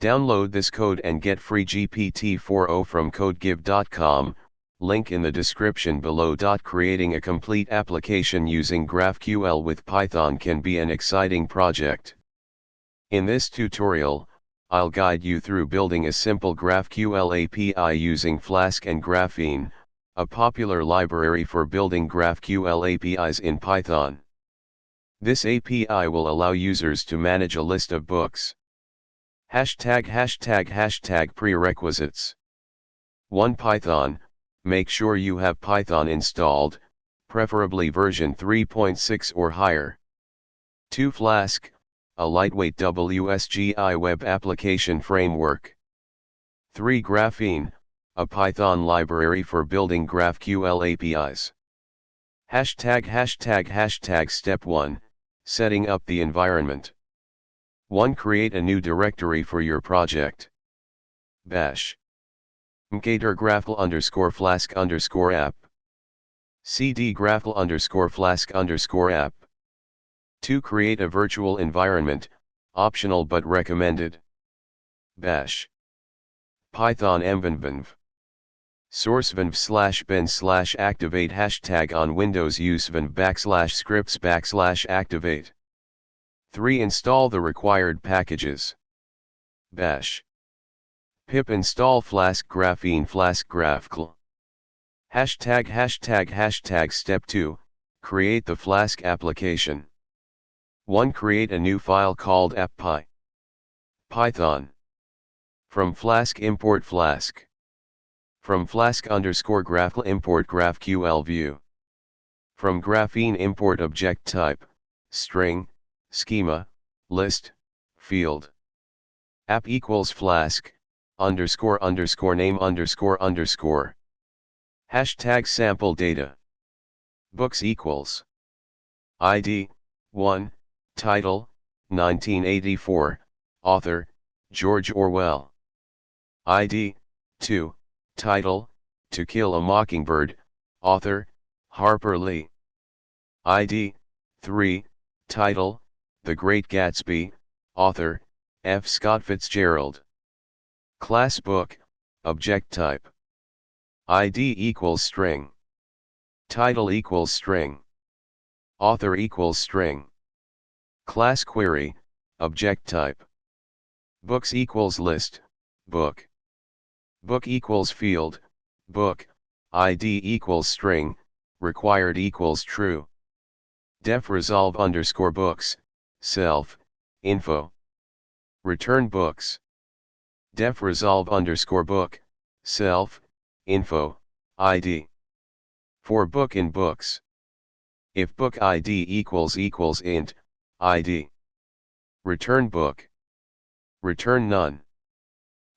Download this code and get free GPT-4o from codegive.com, link in the description below. Creating a complete application using GraphQL with Python can be an exciting project. In this tutorial, I'll guide you through building a simple GraphQL API using Flask and Graphene, a popular library for building GraphQL APIs in Python. This API will allow users to manage a list of books. ###prerequisites. 1. Python. Make sure you have Python installed, preferably version 3.6 or higher. 2. Flask, a lightweight wsgi web application framework. 3. Graphene, a Python library for building GraphQL APIs. ###Step 1, setting up the environment. 1. Create a new directory for your project. Bash mkdir graphql_flask_app. cd graphql_flask_app. 2. Create a virtual environment, optional but recommended. Bash Python venv. Source venv/bin/activate. #on Windows use venv \scripts \activate. 3. Install the required packages. Bash pip install Flask Graphene Flask graphql. ###. Step 2, create the Flask application. 1. Create a new file called app.py. Python. From Flask import Flask. From Flask_graphql import GraphQL view. From Graphene import object type, string, schema, list, field. App equals Flask, __name___. #sample data. Books equals ID, 1, title, 1984, author, George Orwell. ID, 2, title, To Kill a Mockingbird, author, Harper Lee. ID, 3, title, The Great Gatsby, author, F. Scott Fitzgerald. Class book, object type. ID equals string. Title equals string. Author equals string. Class query, object type. Books equals list, book. Book equals field, book, ID equals string, required equals true. Def resolve _books, self, info. Return books. Def resolve _book, self, info, ID. For book in books. If book ID equals int, ID. Return book. Return none.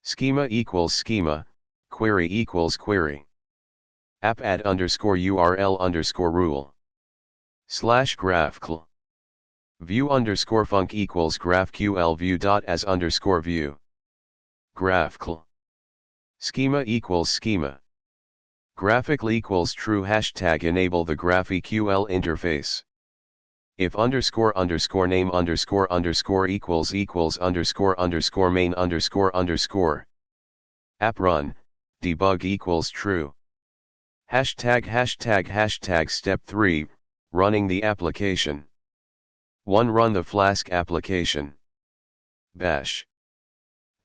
Schema equals schema, query equals query. App add _URL_rule. /GraphQL. View _func equals GraphQL view.as_view. GraphQL. Schema equals schema. Graphical equals true. #enable the graphql interface. If __name __equals __main ___. App run, debug equals true. ###. Step 3, running the application. 1. Run the Flask application. Bash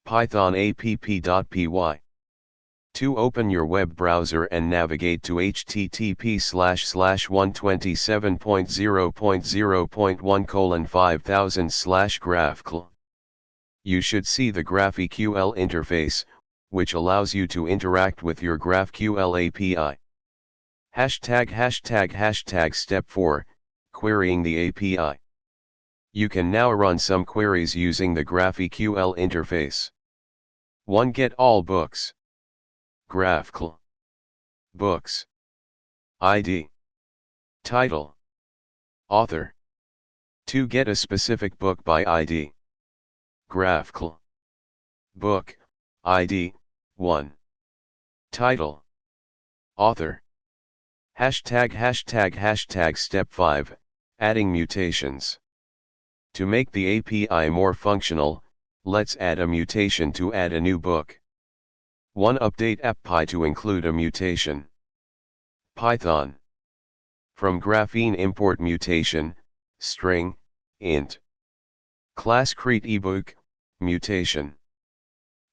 Python app.py. 2. Open your web browser and navigate to http://127.0.0.1:5000/GraphQL. You should see the GraphQL interface, which allows you to interact with your GraphQL API. Step 4, querying the API. You can now run some queries using the GraphQL interface. 1. Get all books. GraphQL. Books. ID. Title. Author. 2. Get a specific book by ID. GraphQL. Book, ID, 1. Title. Author. ###. Step 5, adding mutations. To make the API more functional, Let's add a mutation to add a new book. 1. Update appy to include a mutation. Python. From graphene import mutation, string, int. Class create ebook, mutation.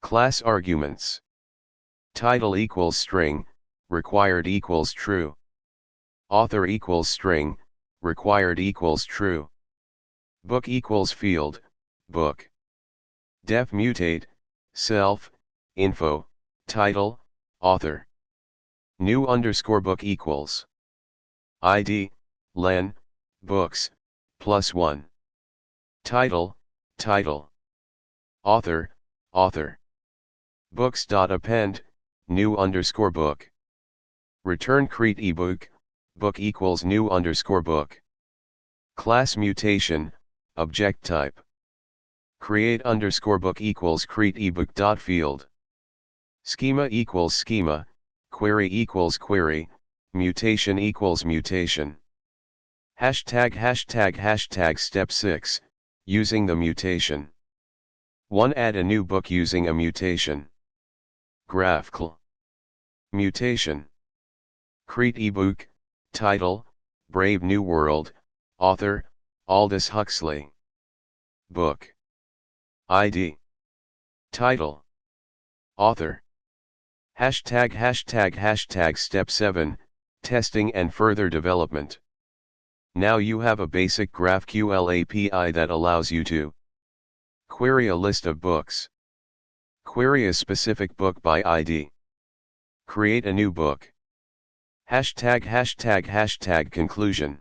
Class arguments. Title equals string, required equals true. Author equals string, required equals true. Book equals field, book. Def mutate, self, info, title, author. New underscore book equals ID, len, books, +1. Title, title. Author, author. Books.append, new underscore book. Return create ebook, book equals new underscore book. Class mutation, object type. Create underscore book equals create ebook dot field. Schema equals schema, query equals query, mutation equals mutation. Hashtag step 6, using the mutation. 1. Add a new book using a mutation. GraphqL. Mutation. Create ebook, title, Brave New World, author, Aldous Huxley. Book. ID. Title. Author. Hashtag step 7, testing and further development. Now you have a basic GraphQL API that allows you to query a list of books. Query a specific book by ID. Create a new book. Hashtag conclusion.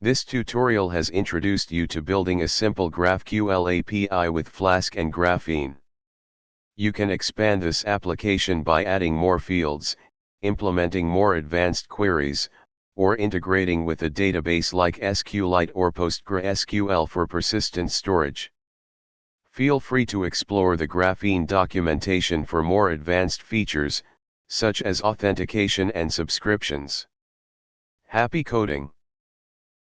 This tutorial has introduced you to building a simple GraphQL API with Flask and Graphene. You can expand this application by adding more fields, implementing more advanced queries, or integrating with a database like SQLite or PostgreSQL for persistent storage. Feel free to explore the Graphene documentation for more advanced features, such as authentication and subscriptions. Happy coding!